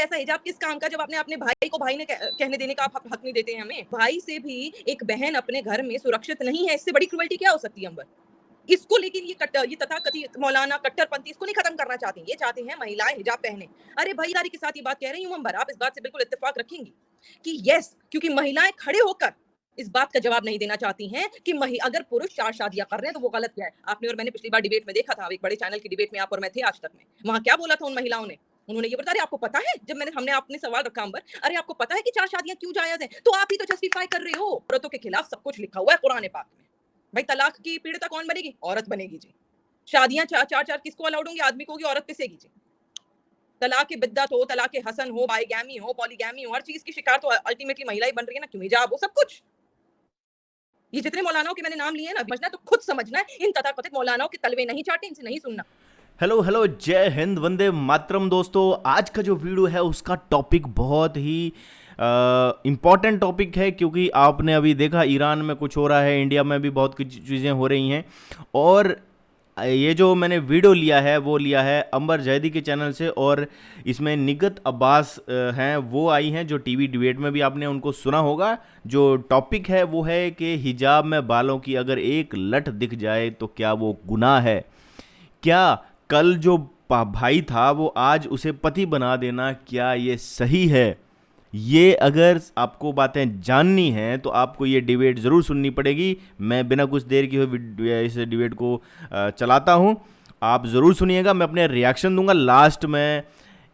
कैसा हिजाब किस काम का, जब आपने अपने भाई को भाई ने कहने देने का आप हक नहीं देते हैं हमें। भाई से भी एक बहन अपने घर में सुरक्षित नहीं है, इससे बड़ी क्रूएल्टी क्या हो सकती है अंबर? इसको लेकिन ये तथाकथित मौलाना कट्टरपंथी इसको नहीं खत्म करना चाहते हैं, ये चाहते हैं महिलाएं हिजाब पहने। अरे भाईदारी के साथ ये बात कह रही हूँ अंबर, आप इस बात से बिल्कुल इत्तेफाक रखेंगी कि यस, क्योंकि महिलाएं खड़े होकर इस बात का जवाब नहीं देना चाहती हैं कि अगर पुरुष 4 शादियां कर रहे हैं तो वो गलत क्या है। आपने और मैंने पिछली बार डिबेट में देखा था, एक बड़े चैनल की डिबेट में आप और मैं थे आज तक में, वहां क्या बोला था उन महिलाओं ने? उन्होंने ये बताया, अरे आपको पता है, जब हमने आपने सवाल रखा अंबर, अरे आपको पता है कि 4 शादियां क्यों जायज है? तो आप ही तो जस्टिफाई कर रहे हो। औरतों के खिलाफ सब कुछ लिखा हुआ है कुरान पाक में। भाई तलाक की पीड़िता कौन बनेगी? औरत बनेगी जी। शादियां 4 किसको अलाउड होंगी? आदमी को होगी, औरत पिसेगी जी। तलाक बिद्दत हो, तलाक हसन हो, बाइगैमी हो, पॉलीगैमी हो, हर चीज की शिकार तो अल्टीमेटली महिला ही बन रही है ना, क्यों? हिजाब हो, सब कुछ। ये जितने मौलानाओं के मैंने नाम लिए ना, समझना तो खुद समझना है, इन तथाकथित मौलानाओं के तलवे नहीं चाटे, इनसे नहीं सुनना। हेलो हेलो, जय हिंद, वंदे मातरम। दोस्तों, आज का जो वीडियो है उसका टॉपिक बहुत ही इम्पॉर्टेंट टॉपिक है, क्योंकि आपने अभी देखा ईरान में कुछ हो रहा है, इंडिया में भी बहुत कुछ चीज़ें हो रही हैं। और ये जो मैंने वीडियो लिया है वो लिया है अंबर जैदी के चैनल से, और इसमें निगत अब्बास हैं, वो आई हैं जो टीवी डिबेट में भी आपने उनको सुना होगा। जो टॉपिक है वो है कि हिजाब में बालों की अगर एक लट दिख जाए तो क्या वो गुनाह है? क्या कल जो भाई था वो आज उसे पति बना देना, क्या ये सही है? ये अगर आपको बातें जाननी हैं तो आपको ये डिबेट ज़रूर सुननी पड़ेगी। मैं बिना कुछ देर की हुई इस डिबेट को चलाता हूँ, आप ज़रूर सुनिएगा। मैं अपने रिएक्शन दूंगा लास्ट में।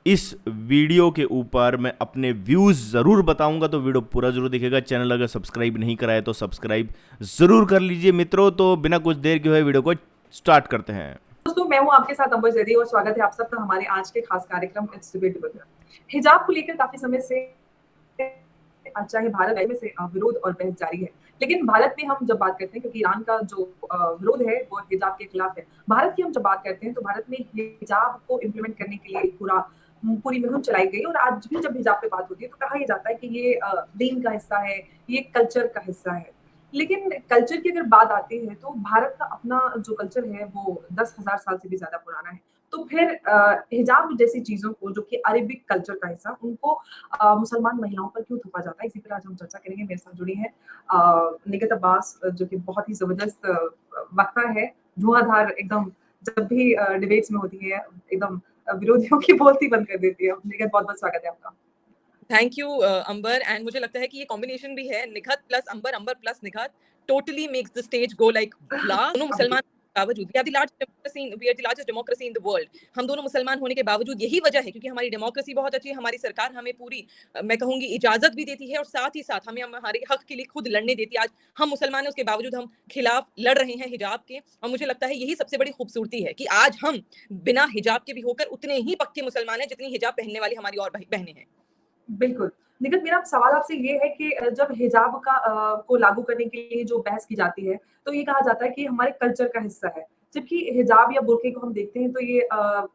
इस वीडियो के ऊपर मैं अपने व्यूज़ ज़रूर बताऊंगा, तो वीडियो पूरा ज़रूर देखिएगा। चैनल अगर सब्सक्राइब नहीं कराए तो सब्सक्राइब ज़रूर कर लीजिए मित्रों। तो बिना कुछ देर के हुए वीडियो को स्टार्ट करते हैं। दोस्तों, मैं हूं आपके साथ अंबर जैदी और स्वागत है आप सबका हमारे आज के खास कार्यक्रम इट्स डिबेट विद। हिजाब को लेकर काफी समय से चाहे भारत में से विरोध और बहस जारी है, लेकिन भारत में हम जब बात करते हैं, क्योंकि ईरान का जो विरोध है वो हिजाब के खिलाफ है, भारत की हम जब बात करते हैं तो भारत में हिजाब को इम्प्लीमेंट करने के लिए पूरी मुहिम चलाई गई। और आज भी जब हिजाब पे बात होती है तो कहा यह जाता है कि ये दीन का हिस्सा है, ये कल्चर का हिस्सा है। लेकिन कल्चर की अगर बात आती है तो भारत का अपना जो कल्चर है वो 10,000 साल से भी ज्यादा पुराना है। तो फिर हिजाब जैसी चीजों को, जो कि अरेबिक कल्चर का हिस्सा, उनको मुसलमान महिलाओं पर क्यों थोपा जाता है, इसी पर आज हम चर्चा करेंगे। मेरे साथ जुड़ी है निगत अब्बास, जो कि बहुत ही जबरदस्त वक्ता है, धुआंधार एकदम। जब भी डिबेट्स में होती है एकदम विरोधियों की बोलती बंद कर देती है। निगत, बहुत बहुत स्वागत है आपका। Thank you Ambar. एंड मुझे लगता है कि ये कॉम्बिनेशन भी है, Nikhat plus Amber, Amber plus Nikhat, totally makes the stage go like blah. दोनों मुसलमान बावजूद, we are the largest democracy in the world. हम दोनों मुसलमान होने के बावजूद, यही वजह है क्योंकि हमारी डेमोक्रेसी बहुत अच्छी है, हमारी सरकार हमें पूरी मैं कहूंगी इजाजत भी देती है, और साथ ही साथ हमें हमारे हक के लिए खुद लड़ने देती है। आज हम मुसलमान हैं, उसके बावजूद हम खिलाफ लड़ रहे हैं हिजाब के, और मुझे लगता है यही सबसे बड़ी खूबसूरती है कि आज हम बिना हिजाब के भी होकर उतने ही पक्के मुसलमान हैं जितनी हिजाब पहनने वाली हमारी और बहनें हैं। बिल्कुल। निगत, मेरा सवाल आपसे ये है कि जब हिजाब को लागू करने के लिए जो बहस की जाती है, तो ये कहा जाता है कि हमारे कल्चर का हिस्सा है। जबकि हिजाब या बुर्के को हम देखते हैं तो ये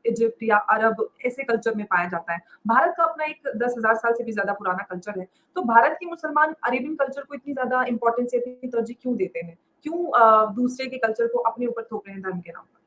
इजिप्ट या अरब ऐसे कल्चर में पाया जाता है। भारत का अपना एक 10,000 साल से भी ज़्यादा पुराना कल्चर है। तो भारत के मुसलमान अरेबियन कल्चर को इतनी ज़्यादा इम्पोर्टेंस या इतनी तरजीह क्यों देते हैं? क्यों दूसरे के कल्चर को अपने ऊपर थोप रहे हैं धर्म के नाम पर?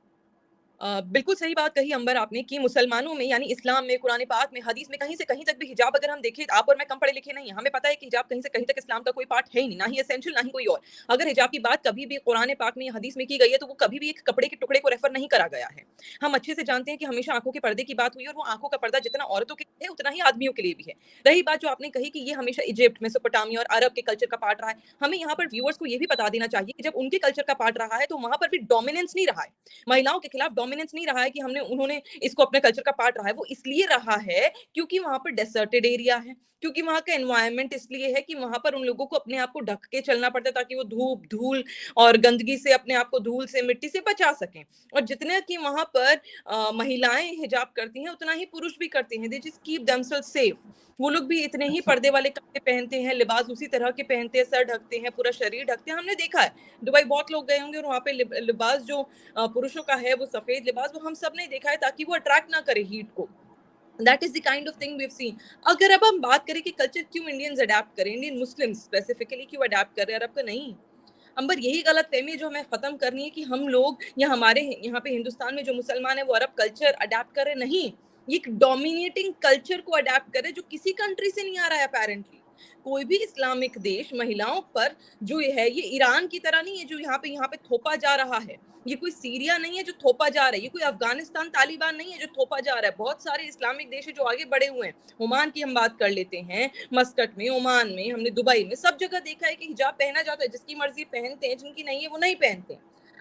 बिल्कुल सही बात कही अंबर आपने कि मुसलमानों में, यानी इस्लाम में, कुरान पाक में, हदीस में कहीं से कहीं तक भी हिजाब अगर हम देखें, आप और मैं कम पढ़े लिखे नहीं हैं, हमें पता है कि हिजाब कहीं से कहीं तक इस्लाम का कोई पार्ट है ही नहीं, ना ही एसेंशियल, ना ही कोई और। अगर हिजाब की बात कभी भी कुरान पाक में या हदीस में की गई है तो वो कभी भी एक कपड़े के टुकड़े को रेफर नहीं करा गया है। हम अच्छे से जानते हैं कि हमेशा आंखों के पर्दे की बात हुई, और वो आंखों का पर्दा जितना औरतों के लिए है उतना ही आदमियों के लिए भी है। रही बात जो आपने कही कि ये हमेशा इजिप्ट, मेसोपोटामिया और अरब के कल्चर का पार्ट रहा है, हमें यहाँ पर व्यूअर्स को ये भी बता देना चाहिए कि जब उनके कल्चर का पार्ट रहा है तो वहां पर भी डोमिनेंस नहीं रहा है, महिलाओं के खिलाफ डोमिनेंस नहीं रहा है कि उन्होंने इसको अपने कल्चर का पार्ट रहा है। वो इसलिए रहा है क्योंकि वहां पर डेसर्टेड एरिया है, क्योंकि वहां का एनवायरनमेंट इसलिए है कि वहां पर उन लोगों को अपने आप को ढक के चलना पड़ता है ताकि वो धूप, धूल और गंदगी से अपने आप को, धूल से, मिट्टी से बचा सकें। और जितना कि वहां पर महिलाएं हिजाब करती हैं उतना ही पुरुष भी करते हैं। They just keep themselves safe. वो लोग भी इतने ही अच्छा। पर्दे वाले कपड़े पहनते हैं, लिबास उसी तरह के पहनते हैं, सर ढकते हैं, पूरा शरीर ढकते हैं। हमने देखा है, दुबई बहुत लोग गए होंगे और वहां पे लिबास जो पुरुषों का है, वो सफेद लिबास, वो हम सब ने देखा है ताकि वो अट्रैक्ट ना करे हीट को। That is the kind of thing we have seen. अगर अब हम बात करें कि कल्चर क्यों इंडियंस अडेप्ट करें, इंडियन मुस्लिम्स स्पेसिफिकली क्यों अडेप्ट कर रहे हैं, अरब का नहीं। अंबर, यही गलत फहमी जो हमें खत्म करनी है कि हम लोग या हमारे यहाँ पे हिंदुस्तान में जो मुसलमान है वो अरब कल्चर अडेप्ट कर रहे, नहीं। ये एक डोमिनेटिंग कल्चर को अडेप्ट करे जो किसी कंट्री से नहीं आ रहा है अपेरेंटली। कोई भी इस्लामिक देश महिलाओं पर जो ये ईरान की तरह नहीं है जो यहाँ पे थोपा जा रहा है। ये कोई सीरिया नहीं है जो थोपा जा रहा है, ये कोई अफगानिस्तान तालिबान नहीं है जो थोपा जा रहा है। बहुत सारे इस्लामिक देश है जो आगे बढ़े हुए हैं। ओमान की हम बात कर लेते हैं, मस्कट में, ओमान में, हमने दुबई में, सब जगह देखा है कि हिजाब पहना जाता है, जिसकी मर्जी पहनते हैं, जिनकी नहीं है वो नहीं पहनते।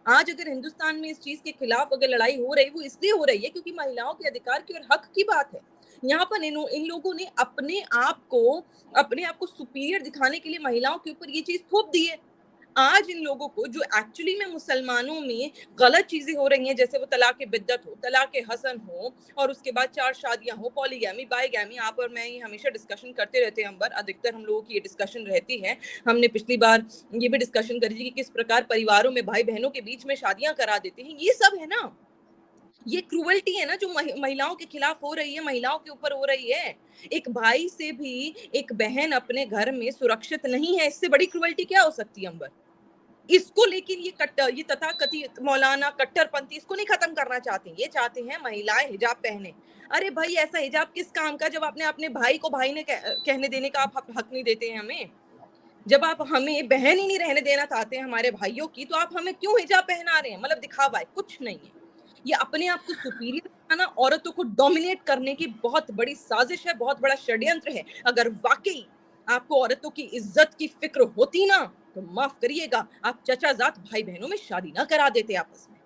आज अगर हिंदुस्तान में इस चीज के खिलाफ अगर लड़ाई हो रही, वो इसलिए हो रही है क्योंकि महिलाओं के अधिकार की और हक की बात है। यहाँ पर इन लोगों ने अपने आप को सुपीरियर दिखाने के लिए महिलाओं के ऊपर ये चीज थोप दी है। आज इन लोगों को जो एक्चुअली में मुसलमानों में गलत चीजें हो रही हैं, जैसे वो तलाक बिद्दत हो, तलाक हसन हो, और उसके बाद 4 शादियां हो, पॉलीगैमी, बाईगैमी, आप और मैं ये हमेशा डिस्कशन करते रहते हैं अंबर, अधिकतर हम लोगों की ये डिस्कशन रहती है। हमने पिछली बार ये भी डिस्कशन करी थी कि किस प्रकार परिवारों में भाई बहनों के बीच में शादियां करा देते हैं। ये सब है ना, ये क्रूअल्टी है ना जो महिलाओं के खिलाफ हो रही है, महिलाओं के ऊपर हो रही है। एक भाई से भी एक बहन अपने घर में सुरक्षित नहीं है, इससे बड़ी क्रूअल्टी क्या हो सकती है अंबर? इसको लेकिन ये तथाकथित मौलाना कट्टरपंथी इसको नहीं खत्म करना चाहते। ये चाहते हैं महिलाएं हिजाब पहने। अरे भाई, ऐसा हिजाब किस काम का जब आपने अपने भाई को भाई ने कहने देने का आप हक नहीं देते हैं हमें। जब आप हमें बहन ही नहीं रहने देना चाहते हैं हमारे भाइयों की, तो आप हमें क्यों हिजाब पहना रहे हैं? मतलब दिखावा है, कुछ नहीं है। ये अपने आप को सुपीरियर बनाना, औरतों को डोमिनेट करने की बहुत बड़ी साजिश है, बहुत बड़ा षड्यंत्र है। अगर वाकई आपको औरतों की इज्जत की फिक्र होती ना, तो माफ करिएगा, आप चचाजात भाई बहनों में शादी ना करा देते आपस में।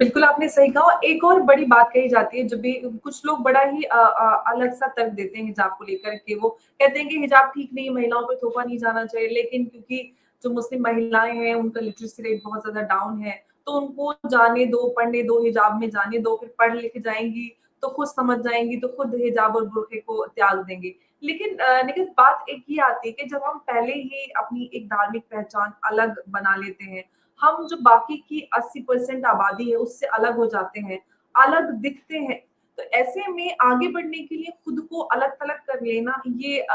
बिल्कुल आपने सही कहा। एक और बड़ी बात कही जाती है, जब भी कुछ लोग बड़ा ही अलग सा तर्क देते हैं हिजाब को लेकर के, वो कहते हैं कि हिजाब ठीक नहीं, महिलाओं पे थोपा नहीं जाना चाहिए, लेकिन क्योंकि जो मुस्लिम महिलाएं हैं उनका लिटरेसी रेट बहुत ज्यादा डाउन है, तो उनको जाने दो, पढ़ने दो, हिजाब में जाने दो, फिर पढ़ लिख जाएंगी तो खुद समझ जाएंगी, तो खुद हिजाब और बुर्के को त्याग देंगे। लेकिन बात एक ही आती है कि जब हम पहले ही अपनी एक धार्मिक पहचान अलग बना लेते हैं, हम जो बाकी की 80% आबादी है उससे अलग हो जाते हैं, अलग दिखते हैं, तो ऐसे में आगे बढ़ने के लिए खुद को अलग-थलग कर लेना, ये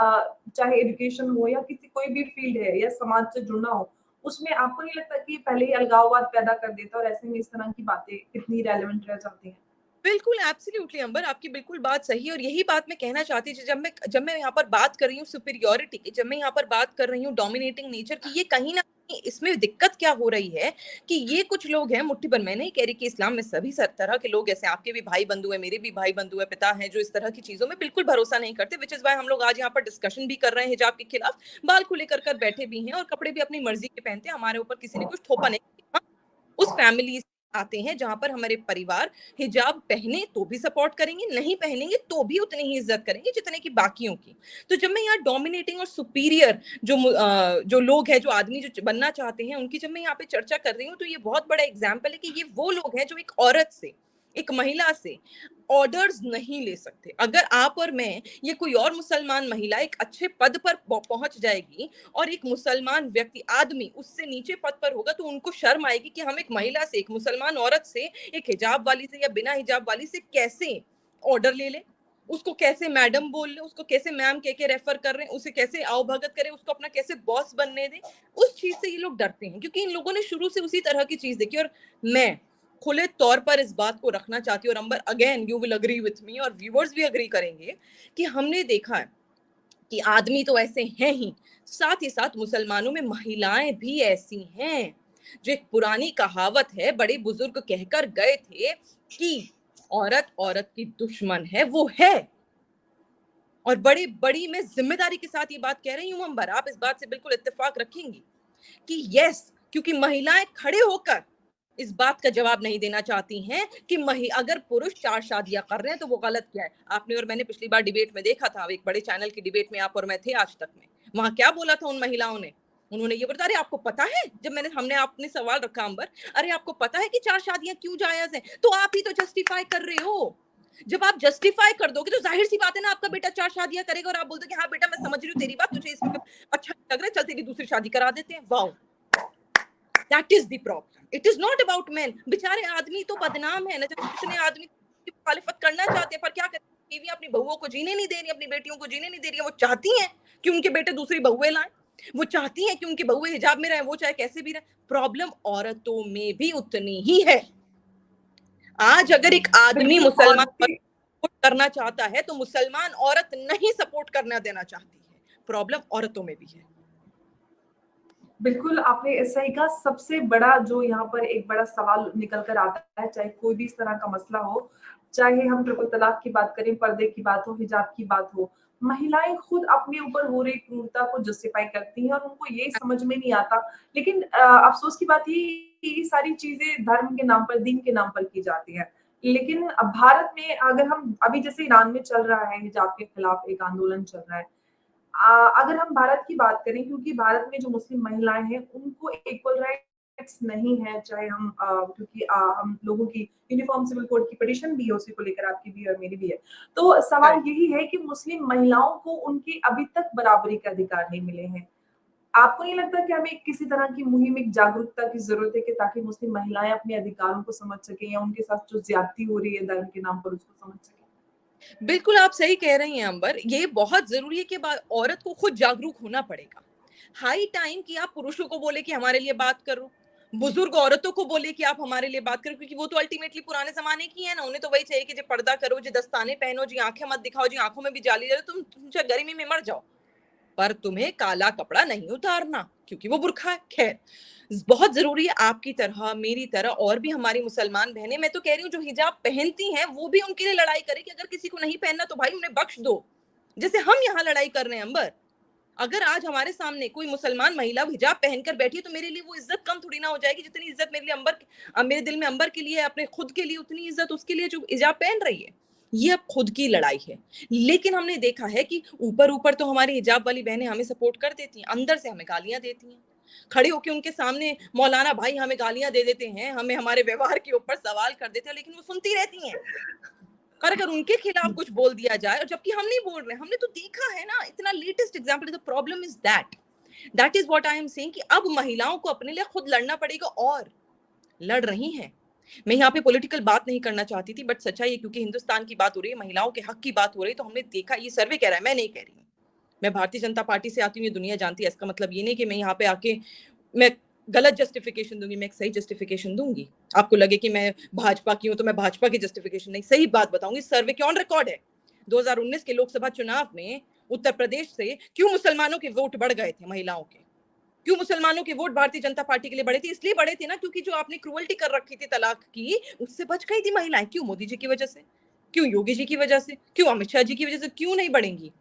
चाहे एजुकेशन हो या किसी कोई भी फील्ड है या समाज से जुड़ना हो, उसमें आपको नहीं लगता कि पहले ही अलगाववाद पैदा कर देता है और ऐसे में इस तरह की बातें कितनी रेलेवेंट रह जाती हैं? बिल्कुल, एब्सोल्युटली अंबर, आपकी बिल्कुल बात सही है और यही बात मैं कहना चाहती थी जब मैं यहाँ पर बात कर रही हूँ सुपीरियॉरिटी की, जब मैं यहाँ पर बात कर रही हूँ डोमिनेटिंग नेचर की, ये कहीं न कहीं इसमें दिक्कत क्या हो रही है कि ये कुछ लोग हैं मुट्ठी भर, मैं नहीं कह रही कि इस्लाम में सभी तरह के लोग, ऐसे आपके भी भाई बंधु हैं, मेरे भी भाई बंधु हैं, पिता हैं, जो इस तरह की चीज़ों में बिल्कुल भरोसा नहीं करते, व्हिच इज़ व्हाई हम लोग आज यहाँ पर डिस्कशन भी कर रहे हैं हिजाब के खिलाफ, बाल खुले कर बैठे भी हैं और कपड़े भी अपनी मर्ज़ी के पहनते हैं, हमारे ऊपर किसी ने कुछ थोपा नहीं किया। उस फैमिली से आते हैं जहां पर हमारे परिवार हिजाब पहने तो भी सपोर्ट करेंगे, नहीं पहनेंगे तो भी उतनी ही इज्जत करेंगे जितने की बाकियों की। तो जब मैं यहाँ डोमिनेटिंग और सुपीरियर जो लोग हैं, जो आदमी जो बनना चाहते हैं, उनकी जब मैं यहाँ पे चर्चा कर रही हूँ, तो ये बहुत बड़ा एग्जाम्पल है कि ये वो लोग हैं जो एक औरत से, एक महिला से ऑर्डर्स नहीं ले सकते। अगर आप और मैं, ये कोई और मुसलमान महिला एक अच्छे पद पर पहुंच जाएगी और एक मुसलमान व्यक्ति, आदमी उससे नीचे पद पर होगा, तो उनको शर्म आएगी कि हम एक महिला से, एक मुसलमान औरत से, एक हिजाब वाली से या बिना हिजाब वाली से कैसे ऑर्डर ले ले, उसको कैसे मैडम बोल ले, उसको कैसे मैम कह के रेफर कर रहे हैं, उसे कैसे आओ भगत करे, उसको अपना कैसे बॉस बनने दे। उस चीज से ये लोग डरते हैं क्योंकि इन लोगों ने शुरू से उसी तरह की चीज देखी। और मैं खुले तौर पर इस बात को रखना चाहती हूँ, और Amber, again you will agree with me और व्यूअर्स भी अग्री करेंगे कि हमने देखा है कि आदमी तो ऐसे हैं ही, साथ ही साथ मुसलमानों में महिलाएं भी ऐसी हैं। जो एक पुरानी कहावत है, बड़े बुजुर्ग कहकर गए थे कि औरत औरत की दुश्मन है, वो है। और बड़ी बड़ी मैं जिम्मेदारी के साथ ये बात कह रही हूँ अंबर, आप इस बात से बिल्कुल इत्तेफाक रखेंगी कि यस, क्योंकि महिलाएं खड़े होकर इस बात का जवाब नहीं देना चाहती हैं कि अगर पुरुष 4 शादियां कर रहे हैं तो वो गलत क्या है। आपने और मैंने पिछली बार डिबेट में देखा था, एक बड़े चैनल की डिबेट में आप और मैं थे आज तक में, वहां क्या बोला था उन महिलाओं ने? उन्होंने ये बोला, अरे आपको पता है, जब हमने आपने सवाल रखा अंबर, अरे आपको पता है कि 4 शादियां क्यों जायज है? तो आप ही तो जस्टिफाई कर रहे हो। जब आप जस्टिफाई कर दोगे तो जाहिर सी बात है ना, आपका बेटा 4 शादियां करेगा और आप बोलते कि हाँ बेटा मैं समझ रही हूँ तेरी बात, तुझे इसमें अच्छा लग रहा है, चल तेरी दूसरी शादी करा देते हैं। Wow, that is the problem. It is not about main. बेचारे आदमी तो बदनाम है न, जब कितने आदमी मुखालिफत करना चाहते हैं, पर क्या करें, बीवी अपनी बहुओं को जीने नहीं दे रही, अपनी बेटियों को जीने नहीं दे रही है। वो चाहती हैं कि उनके बेटे दूसरी बहुएं लाएं, वो चाहती हैं कि उनकी बहुएं हिजाब में रहे, वो चाहे कैसे भी रहे। प्रॉब्लम औरतों में भी उतनी ही है। आज अगर एक आदमी बिल्कुल। मुसलमान औरतें सपोर्ट करना चाहता है तो मुसलमान औरत नहीं सपोर्ट करना देना चाहती है। प्रॉब्लम औरतों में भी है। बिल्कुल, आपने सही कहा। सबसे बड़ा जो यहाँ पर एक बड़ा सवाल निकल कर आता है, चाहे कोई भी इस तरह का मसला हो, चाहे हम ट्रिपल तलाक की बात करें, पर्दे की बात हो, हिजाब की बात हो, महिलाएँ खुद अपने ऊपर हो रही क्रूरता को जस्टिफाई करती हैं और उनको ये समझ में नहीं आता। लेकिन अफ़सोस की बात ये है कि ये सारी चीज़ें धर्म के नाम पर, दीन के नाम पर की जाती हैं। लेकिन भारत में अगर हम अभी जैसे ईरान में चल रहा है, हिजाब के खिलाफ एक आंदोलन चल रहा है। अगर हम भारत की बात करें, क्योंकि भारत में जो मुस्लिम महिलाएं हैं उनको इक्वल राइट्स नहीं है, चाहे हम क्योंकि हम लोगों की यूनिफॉर्म सिविल कोड की पिटीशन भी है, उसी को लेकर आपकी भी और मेरी भी है। तो सवाल करेक्ट। यही है कि मुस्लिम महिलाओं को उनकी अभी तक बराबरी के अधिकार नहीं मिले हैं। आपको नहीं लगता कि हमें किसी तरह की मुहिम, एक जागरूकता की जरूरत है कि ताकि मुस्लिम महिलाएं अपने अधिकारों को समझ सकें या उनके साथ जो ज्यादती हो रही है धर्म के नाम पर उसको समझ सकें? बिल्कुल आप सही कह रही हैं अंबर। ये बहुत ज़रूरी है कि औरत को खुद जागरूक होना पड़ेगा। हाई टाइम कि आप पुरुषों को बोले कि हमारे लिए बात करो। बुजुर्ग औरतों को बोले कि आप हमारे लिए बात करो, क्योंकि वो तो अल्टीमेटली पुराने ज़माने की है ना। उन्हें तो वही चाहिए कि जी पर्दा करो, जी दस्ताने पहनो, जी आँखें मत दिखाओ, जी आँखों में भी जाली डालो, तुम चाहे गर्मी में मर जाओ। पर तुम्हें काला कपड़ा नहीं उतारना, क्योंकि वो बुर्का है। खैर, बहुत ज़रूरी है आपकी तरह, मेरी तरह और भी हमारी मुसलमान बहनें, मैं तो कह रही हूँ जो हिजाब पहनती हैं, वो भी उनके लिए लड़ाई करें कि अगर किसी को नहीं पहनना तो भाई उन्हें बख्श दो। जैसे हम यहाँ लड़ाई कर रहे हैं अंबर। अगर आज हमारे सामने कोई मुसलमान महिला हिजाब पहनकर बैठी है तो मेरे लिए वो इज्जत कम थोड़ी ना हो जाएगी। जितनी इज्जत मेरे लिए मेरे दिल में अंबर के लिए है, अपने खुद के लिए, उतनी इज्जत उसके लिए जो हिजाब पहन रही है। ये अब खुद की लड़ाई है। लेकिन हमने देखा है कि ऊपर ऊपर तो हमारी हिजाब वाली बहनें हमें सपोर्ट कर देती हैं, अंदर से हमें गालियां देती हैं। खड़े होकर उनके सामने मौलाना भाई हमें गालियां दे देते हैं, हमें हमारे व्यवहार के ऊपर सवाल कर देते हैं, लेकिन वो सुनती रहती हैं। और अगर उनके खिलाफ कुछ बोल दिया जाए, और जबकि हम नहीं बोल रहे, हमने तो देखा है ना, इतना latest example. The problem is that is what I am saying कि अब महिलाओं को अपने लिए खुद लड़ना पड़ेगा, और लड़ रही हैं। मैं यहाँ पे पॉलिटिकल बात नहीं करना चाहती थी, बट सच्चाई है, क्योंकि हिंदुस्तान की बात हो रही है, महिलाओं के हक की बात हो रही है, तो हमने देखा, ये सर्वे कह रहा है, मैं नहीं कह रही हूँ। मैं भारतीय जनता पार्टी से आती हूँ, ये दुनिया जानती है। इसका मतलब ये नहीं कि मैं यहाँ पे आके मैं गलत जस्टिफिकेशन दूंगी, मैं एक सही जस्टिफिकेशन दूंगी। आपको लगे कि मैं भाजपा की हूं तो मैं भाजपा की जस्टिफिकेशन नहीं, सही बात बताऊंगी। सर्वे के ऑन रिकॉर्ड है। 2019 के लोकसभा चुनाव में उत्तर प्रदेश से क्यों मुसलमानों के वोट बढ़ गए थे, महिलाओं के क्यों मुसलमानों के वोट भारतीय जनता पार्टी के लिए बढ़े थे? इसलिए बढ़े थे ना, क्योंकि जो आपने क्रुअल्टी कर रखी थी तलाक की, उससे बच गई थी महिलाएं। क्यों? मोदी जी की वजह से। क्यों? योगी जी की वजह से। क्यों? अमित शाह जी की वजह से। क्यों नहीं बढ़ेंगी?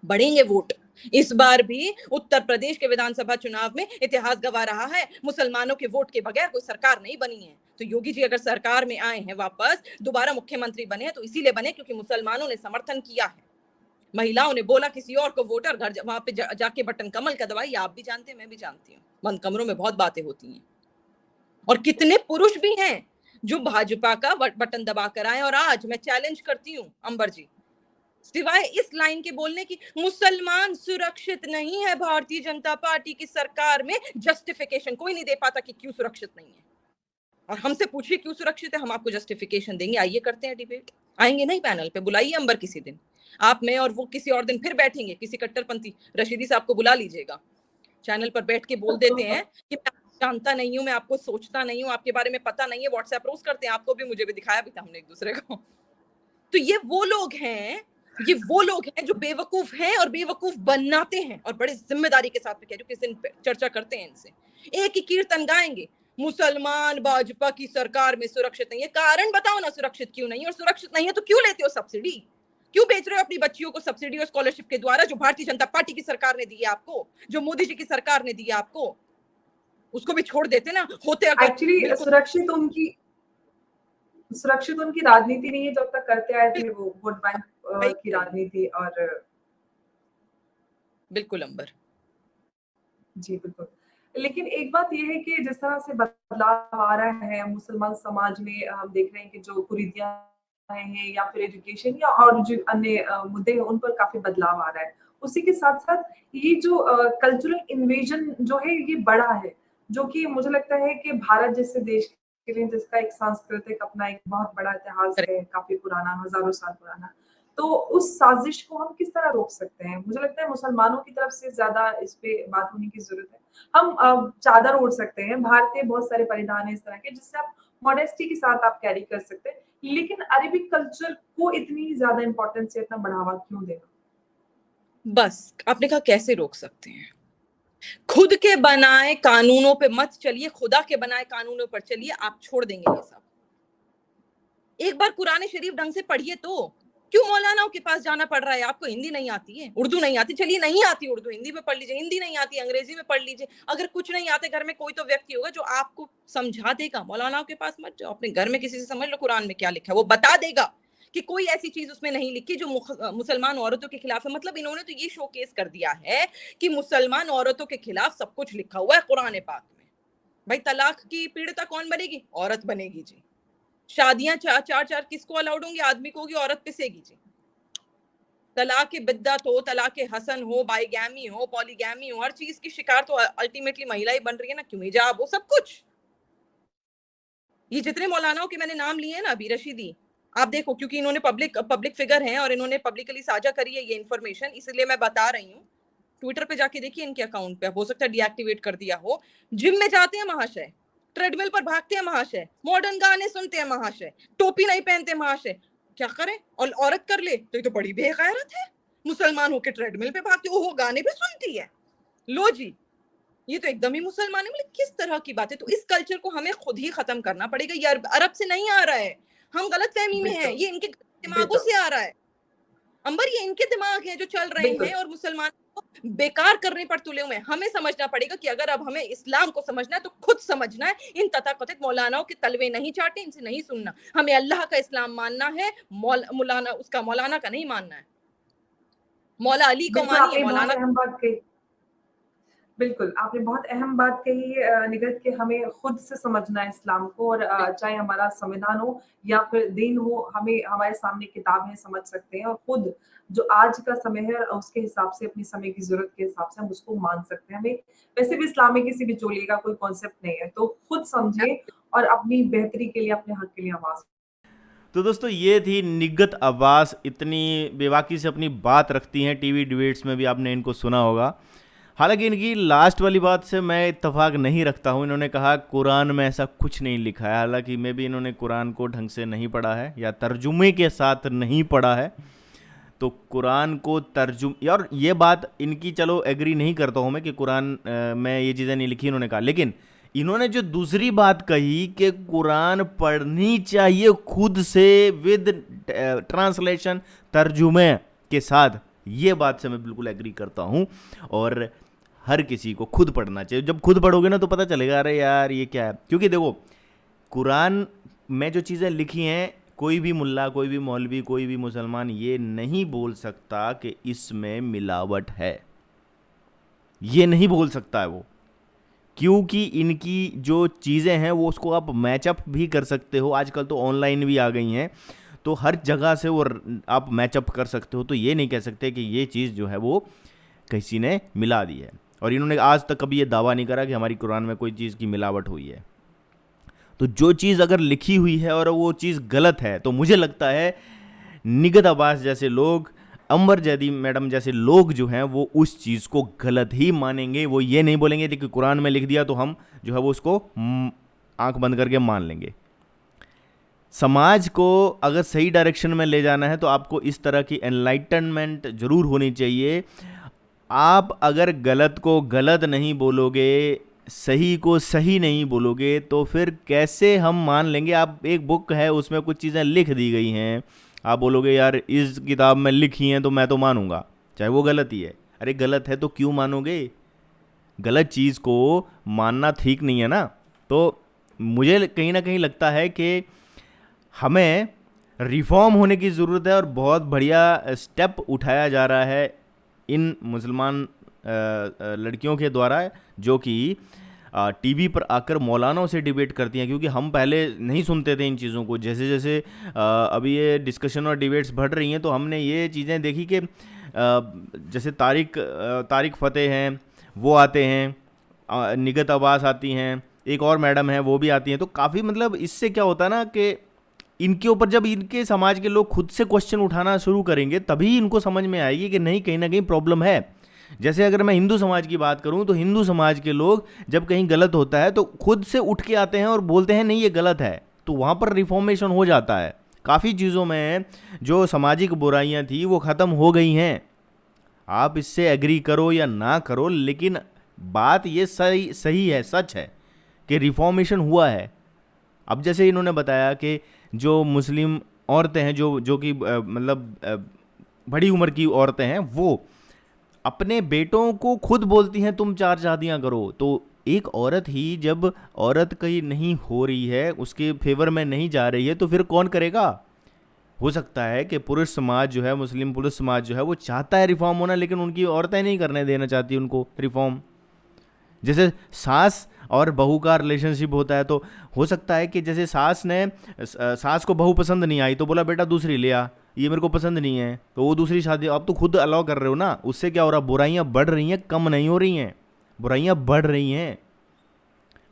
बढ़ेंगे वोट। इस बार भी उत्तर प्रदेश के विधानसभा चुनाव में इतिहास गवा रहा है, मुसलमानों के वोट के बगैर कोई सरकार नहीं बनी है। तो योगी जी अगर सरकार में आए हैं, वापस दोबारा मुख्यमंत्री बने हैं, तो इसीलिए बने क्योंकि मुसलमानों ने समर्थन किया है। महिलाओं ने बोला किसी और को वोटर, घर वहां पे जाके बटन कमल का दबाई। आप भी जानते हैं, मैं भी जानती हूँ, बंद कमरों में बहुत बातें होती हैं। और कितने पुरुष भी हैं जो भाजपा का बटन दबा कर आए। और आज मैं चैलेंज करती हूँ अंबर जी, सिवाय इस लाइन के बोलने की, मुसलमान सुरक्षित नहीं है भारतीय जनता पार्टी की सरकार में, जस्टिफिकेशन कोई नहीं दे पाता कि क्यों सुरक्षित नहीं है। और हमसे पूछिए क्यों सुरक्षित है, हम आपको जस्टिफिकेशन देंगे। आइए करते हैं डिबेट। आएंगे नहीं पैनल पे? बुलाइए अंबर किसी दिन, आप, मैं और वो किसी और दिन फिर बैठेंगे। किसी कट्टरपंथी रशीदी साहब को बुला लीजिएगा, चैनल पर बैठ के बोल देते हैं कि मैं आपको जानता नहीं हूँ, मैं आपको सोचता नहीं हूँ, आपके बारे में पता नहीं है, व्हाट्सएप रोज करते हैं। आपको भी, मुझे भी दिखाया भी था हमने एक दूसरे को। तो ये वो लोग हैं, ये वो लोग हैं जो बेवकूफ हैं और बेवकूफ बनाते हैं। और बड़े जिम्मेदारी के साथ में कह रही हूँ, किस दिन चर्चा करते हैं इनसे, एक ही कीर्तन गाएंगे, मुसलमान भाजपा की सरकार में सुरक्षित नहीं है। कारण बताओ ना, सुरक्षित क्यों नहीं है? और सुरक्षित नहीं है तो क्यों लेते हो सब्सिडी? क्यों बेच रहे हो अपनी बच्चियों को सब्सिडी और स्कॉलरशिप के द्वारा, जो भारतीय जनता पार्टी की सरकार ने दी है आपको, जो मोदी जी की सरकार ने दी है आपको? उसको भी छोड़ देते ना, होते अगर एक्चुअली बिल्कुल। सुरक्षित उनकी राजनीति नहीं है, जब तक करते आए थे वो वोट बैंक की बिल्कुल राजनीति। और बिल्कुल अंबर। जी, बिल्कुल। लेकिन एक बात ये है कि जिस तरह से बदलाव आ रहा है मुसलमान समाज में, हम देख रहे हैं कि जो कुरीतियाँ हैं या फिर एजुकेशन या और जो अन्य मुद्दे हैं, उन पर काफ़ी बदलाव आ रहा है। उसी के साथ-साथ ये जो कल्चरल इन्वेजन जो है ये बढ़ा है, जो कि मुझे लगता है कि भारत जैसे देश के लिए, जिसका एक सांस्कृतिक अपना एक बहुत बड़ा इतिहास है, काफ़ी पुराना, हज़ारों साल पुराना। तो उस साजिश को हम किस तरह रोक सकते हैं? मुझे लगता है मुसलमानों की तरफ से ज़्यादा इस पे बात होने की ज़रूरत है। हम चादर ओढ़ सकते हैं, भारतीय बहुत सारे परिधान हैं इस तरह के, जिससे आप मॉडेस्टी के साथ आप कैरी कर सकते हैं, लेकिन अरेबिक कल्चर को इतनी ज्यादा इंपॉर्टेंस या इतना बढ़ावा क्यों देना? बस आपने कहा कैसे रोक सकते हैं? खुद के बनाए कानूनों पे मत चलिए, खुदा के बनाए कानूनों पर चलिए, आप छोड़ देंगे ये सब। एक बार कुरान शरीफ ढंग से पढ़िए तो। क्यों मौलानाओं के पास जाना पड़ रहा है? आपको हिंदी नहीं आती है, उर्दू नहीं आती, चलिए नहीं आती उर्दू, हिंदी में पढ़ लीजिए। हिंदी नहीं आती, अंग्रेजी में पढ़ लीजिए। अगर कुछ नहीं आते, घर में कोई तो व्यक्ति होगा जो आपको समझा देगा। मौलानाओं के पास मत जाओ, अपने घर में किसी से समझ लो कुरान में क्या लिखा है, वो बता देगा कि कोई ऐसी चीज उसमें नहीं लिखी जो मुसलमान औरतों के खिलाफ है। मतलब इन्होंने तो ये शोकेस कर दिया है कि मुसलमान औरतों के खिलाफ सब कुछ लिखा हुआ है कुरान पाक में। भाई तलाक की पीड़िता कौन बनेगी? औरत बनेगी जी। शादियां चार किसको अलाउड होंगी? आदमी को होगी, औरत पिसेगी जी। तलाक बिद्दत हो, तलाक हसन हो, बाईगैमी हो, पॉलीगैमी हो, हर चीज की शिकार तो अल्टीमेटली महिला ही बन रही है ना। क्यों? हिजाब हो, सब कुछ। ये जितने मौलानाओं के मैंने नाम लिए हैं ना अभी, रशीदी, आप देखो, क्योंकि इन्होंने पब्लिक फिगर हैं और इन्होंने पब्लिकली साझा करी है ये इन्फॉर्मेशन, इसलिए मैं बता रही हूँ। ट्विटर पे जाके देखिए इनके अकाउंट पे, हो सकता है डीएक्टिवेट कर दिया हो। जिम में जाते हैं महाशय, ट्रेडमिल पर भागते हैं महाशय, मॉडर्न गाने सुनते हैं महाशय, टोपी नहीं पहनते महाशय। क्या करें? और औरत कर ले तो ये तो बड़ी बेगैरत है। मुसलमान होके ट्रेडमिल पे भागती, ओहो गाने भी सुनती है। लो जी, ये तो एकदम ही मुसलमान है। मतलब किस तरह की बात है? तो इस कल्चर को हमें खुद ही खत्म करना पड़ेगा। ये अरब से नहीं आ रहा है, हम गलत फहमी में हैं, ये इनके दिमागों से आ रहा है। अंबर, ये इनके दिमाग हैं जो चल रहे हैं और मुसलमान को बेकार करने पर तुले हुए हैं। हमें समझना पड़ेगा कि अगर अब हमें इस्लाम को समझना है तो खुद समझना है। इन तथाकथित मौलानाओं के तलवे नहीं चाटे, इनसे नहीं सुनना। हमें अल्लाह का इस्लाम मानना है, मौलाना का नहीं मानना है। मौला अली को मानिए, मौलाना। बिल्कुल, आपने बहुत अहम बात कही निगत, कि हमें खुद से समझना है इस्लाम को, और चाहे हमारा संविधान हो या फिर दीन हो, हमें हमारे सामने किताब है, समझ सकते हैं, और खुद जो आज का समय है उसके हिसाब से, अपनी समय की जरूरत के हिसाब से हम उसको मान सकते हैं। हमें वैसे भी इस्लाम में किसी भी चोली का कोई कॉन्सेप्ट नहीं है, तो खुद समझे और अपनी बेहतरी के लिए, अपने हक के लिए आवाज। तो दोस्तों ये थी निगत अब्बास, इतनी बेबाकी से अपनी बात रखती हैं, टीवी डिबेट्स में भी आपने इनको सुना होगा। हालांकि इनकी लास्ट वाली बात से मैं इत्तेफाक नहीं रखता हूँ। इन्होंने कहा कुरान में ऐसा कुछ नहीं लिखा है। हालांकि मैं भी, इन्होंने कुरान को ढंग से नहीं पढ़ा है या तर्जुमे के साथ नहीं पढ़ा है। तो कुरान को और ये बात इनकी चलो एग्री नहीं करता हूँ मैं कि कुरान में ये चीज़ें नहीं लिखी, इन्होंने कहा। लेकिन इन्होंने जो दूसरी बात कही कि कुरान पढ़नी चाहिए खुद से, विद ट्रांसलेशन, तर्जुमे के साथ, ये बात से मैं बिल्कुल एग्री करता हूँ। और हर किसी को खुद पढ़ना चाहिए। जब खुद पढ़ोगे ना तो पता चलेगा अरे यार ये क्या है। क्योंकि देखो कुरान में जो चीज़ें लिखी हैं, कोई भी मुल्ला, कोई भी मौलवी, कोई भी मुसलमान ये नहीं बोल सकता कि इसमें मिलावट है। ये नहीं बोल सकता है वो, क्योंकि इनकी जो चीज़ें हैं वो उसको आप मैचअप भी कर सकते हो। आजकल तो ऑनलाइन भी आ गई हैं, तो हर जगह से वो आप मैचअप कर सकते हो। तो ये नहीं कह सकते कि ये चीज़ जो है वो किसी ने मिला दी है। और इन्होंने आज तक कभी ये दावा नहीं करा कि हमारी कुरान में कोई चीज़ की मिलावट हुई है। तो जो चीज़ अगर लिखी हुई है और वो चीज़ गलत है, तो मुझे लगता है निगत अब्बास जैसे लोग, अंबर जैदी मैडम जैसे लोग जो हैं वो उस चीज़ को गलत ही मानेंगे। वो ये नहीं बोलेंगे कि कुरान में लिख दिया तो हम जो है वो उसको आंख बंद करके मान लेंगे। समाज को अगर सही डायरेक्शन में ले जाना है तो आपको इस तरह की एनलाइटनमेंट ज़रूर होनी चाहिए। आप अगर गलत को गलत नहीं बोलोगे, सही को सही नहीं बोलोगे, तो फिर कैसे हम मान लेंगे? आप, एक बुक है उसमें कुछ चीज़ें लिख दी गई हैं, आप बोलोगे यार इस किताब में लिखी हैं तो मैं तो मानूंगा, चाहे वो गलत ही है। अरे गलत है तो क्यों मानोगे? गलत चीज़ को मानना ठीक नहीं है ना। तो मुझे कहीं ना कहीं लगता है कि हमें रिफॉर्म होने की ज़रूरत है, और बहुत बढ़िया स्टेप उठाया जा रहा है इन मुसलमान लड़कियों के द्वारा, जो कि टीवी पर आकर मौलानाओं से डिबेट करती हैं। क्योंकि हम पहले नहीं सुनते थे इन चीज़ों को। जैसे जैसे अभी ये डिस्कशन और डिबेट्स बढ़ रही हैं तो हमने ये चीज़ें देखी कि जैसे तारिक फ़तेह हैं, वो आते हैं, निगत अब्बास आती हैं, एक और मैडम है वो भी आती हैं। तो काफ़ी, मतलब इससे क्या होता है ना कि इनके ऊपर जब इनके समाज के लोग खुद से क्वेश्चन उठाना शुरू करेंगे तभी इनको समझ में आएगी कि नहीं, कहीं ना कहीं प्रॉब्लम है। जैसे अगर मैं हिंदू समाज की बात करूं तो हिंदू समाज के लोग जब कहीं गलत होता है तो खुद से उठ के आते हैं और बोलते हैं नहीं ये गलत है। तो वहाँ पर रिफॉर्मेशन हो जाता है। काफ़ी चीज़ों में जो सामाजिक बुराइयाँ थी वो ख़त्म हो गई हैं। आप इससे एग्री करो या ना करो, लेकिन बात ये सही है, सच है कि रिफॉर्मेशन हुआ है। अब जैसे इन्होंने बताया कि जो मुस्लिम औरतें हैं, जो कि मतलब बड़ी उम्र की औरतें हैं, वो अपने बेटों को खुद बोलती हैं तुम 4 शादियां करो। तो एक औरत ही जब औरत कहीं नहीं हो रही है, उसके फेवर में नहीं जा रही है, तो फिर कौन करेगा? हो सकता है कि पुरुष समाज जो है, मुस्लिम पुरुष समाज जो है, वो चाहता है रिफॉर्म होना, लेकिन उनकी औरतें नहीं करने देना चाहती उनको रिफॉर्म। जैसे सास और बहू का रिलेशनशिप होता है, तो हो सकता है कि जैसे सास को बहू पसंद नहीं आई तो बोला बेटा दूसरी ले आ, ये मेरे को पसंद नहीं है, तो वो दूसरी शादी आप तो खुद अलाउ कर रहे हो ना। उससे क्या हो रहा? बुराइयां बढ़ रही हैं, कम नहीं हो रही हैं, बुराइयां बढ़ रही हैं।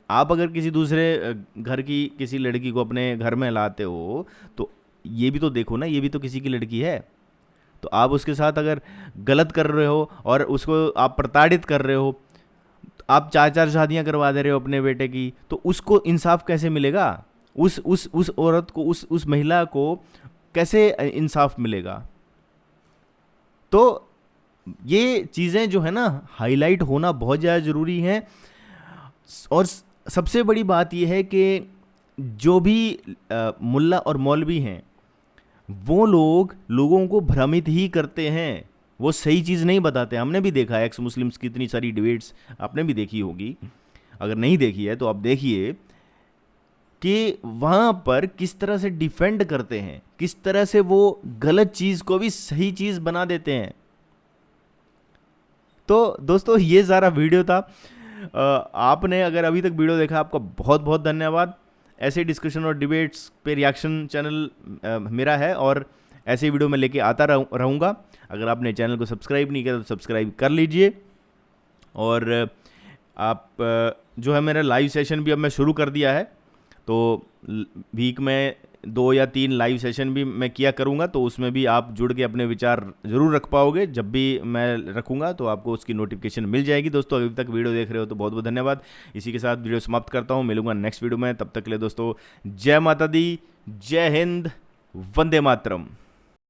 आप अगर किसी दूसरे घर की किसी लड़की को अपने घर में लाते हो, तो ये भी तो देखो ना, ये भी तो किसी की लड़की है। तो आप उसके साथ अगर गलत कर रहे हो और उसको आप प्रताड़ित कर रहे हो, आप 4 शादियां करवा दे रहे हो अपने बेटे की, तो उसको इंसाफ कैसे मिलेगा? उस औरत को, उस महिला को कैसे इंसाफ मिलेगा? तो ये चीज़ें जो है ना, हाईलाइट होना बहुत ज़्यादा ज़रूरी है। और सबसे बड़ी बात यह है कि जो भी मुल्ला और मौलवी हैं, वो लोगों को भ्रमित ही करते हैं, वो सही चीज़ नहीं बताते। हमने भी देखा है एक्स मुस्लिम्स की इतनी सारी डिबेट्स, आपने भी देखी होगी, अगर नहीं देखी है तो आप देखिए कि वहाँ पर किस तरह से डिफेंड करते हैं, किस तरह से वो गलत चीज़ को भी सही चीज़ बना देते हैं। तो दोस्तों ये सारा वीडियो था। आपने अगर अभी तक वीडियो देखा, आपका बहुत बहुत धन्यवाद। ऐसे डिस्कशन और डिबेट्स पे रिएक्शन चैनल मेरा है, और ऐसे वीडियो मैं लेके आता रहूँगा। अगर आपने चैनल को सब्सक्राइब नहीं किया तो सब्सक्राइब कर लीजिए। और आप जो है, मेरा लाइव सेशन भी अब मैं शुरू कर दिया है, तो वीक में 2 या 3 लाइव सेशन भी मैं किया करूँगा, तो उसमें भी आप जुड़ के अपने विचार ज़रूर रख पाओगे। जब भी मैं रखूँगा तो आपको उसकी नोटिफिकेशन मिल जाएगी। दोस्तों अभी तक वीडियो देख रहे हो तो बहुत बहुत धन्यवाद। इसी के साथ वीडियो समाप्त करता हूँ, मिलूंगा नेक्स्ट वीडियो में। तब तक के लिए दोस्तों, जय माता दी, जय हिंद, वंदे मातरम।